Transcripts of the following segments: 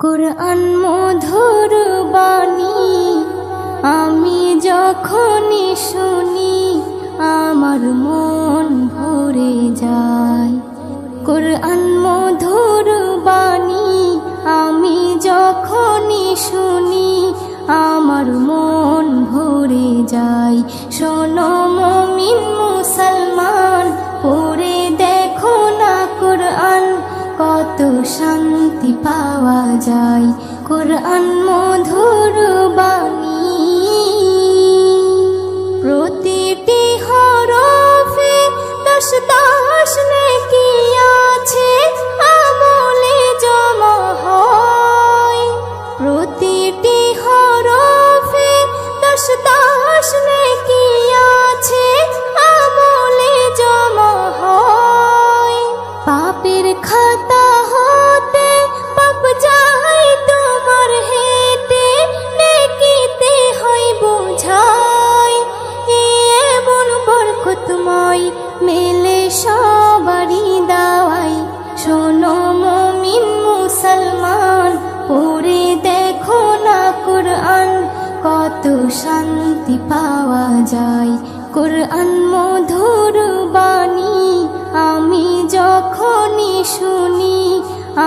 কুরআন মধুর বাণী আমি যখনই শুনি আমার মন ভরে যায়। কুরআন মধুর বাণী আমি যখনই শুনি আমার মন ভরে যায়। শোনো মুমিন মুসলমান, পড়ে দেখো না কুরআন, কত শান্তি পাওয়া যায়। কুরআন মধুর বাণী প্রতিটি হরফে দশ দশ নেকি আছে, আমলে জমা হয়। প্রতিটি হরফে দশ দশ নেকি আছে, আমলে জমা হয়। পাপের খাতা হতে পাপ যায় তোমার হেঁটে, নেকিতে হয় বোঝাই। এমন বরকতময় মেলে সবারই দাওয়াই। শোনো মুমিন মুসলমান, পড়ে দেখো না কুরআন, কত শান্তি পাওয়া যায়। কুরআন মধুর বাণী আমি যখনই শুনি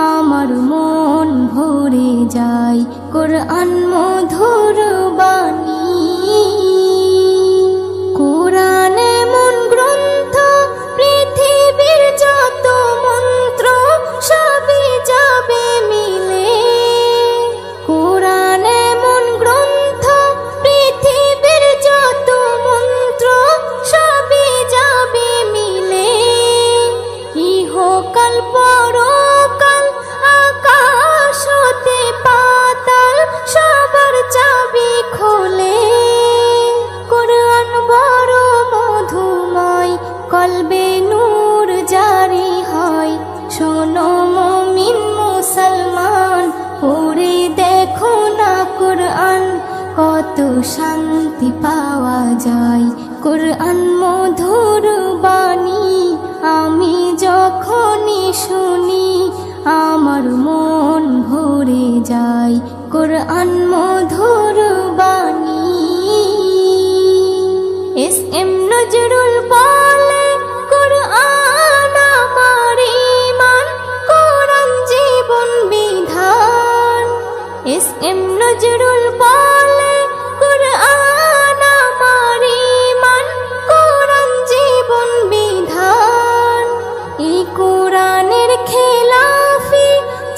আমার মন ভরে যায়। কুরআন মধুর বাণী কুরআন এমন গ্রন্থ, পৃথিবীর যত মন্ত্র সবই যাবে মিলে। কুরআন এমন গ্রন্থ, পৃথিবীর যত মন্ত্র সবই যাবে মিলে। ইহকাল পরকাল আকাশ হতে পাতাল সবার চাবি খোলে। কুরআন বড় মধুময়, কলবে নূর জারি হয়। শোনো মুমিন মুসলমান, পড়ে দেখো না কুরআন, কত শান্তি পাওয়া যায়। কুরআন মধুর বাণী আমি যখনই শুনি আমার মন ভরে যায়। কুরআন মধুর বাণী এস এম নজরুল বলে, কুরআন আমার ঈমান, কুরআন জীবন বিধান। এস এম নজরুল বলে, কুরআন আমার ঈমান, কুরআন জীবন বিধান। এই কুরআনের খেলাফি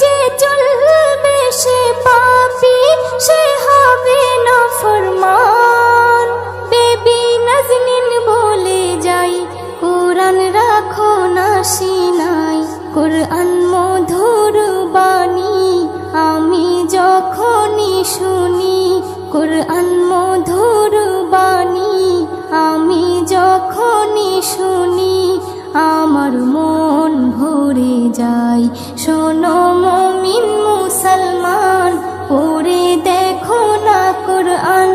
যে চলবে সে পাপী, সে হবে নাফরমান। বেবি নাজনীন বলে যাই, কুরআন রাখো না সিনায়। কুরআন মধুর বাণী আমি যখনই শুনি, কুরআন মধুর বাণী আমি যখনই শুনি আমার মন ভরে যায়। শোনো মুমিন মুসলমান, পড়ে দেখো না কুরআন,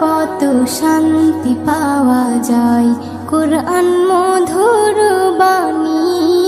কত শান্তি পাওয়া যায়। কুরআন মধুর বাণী।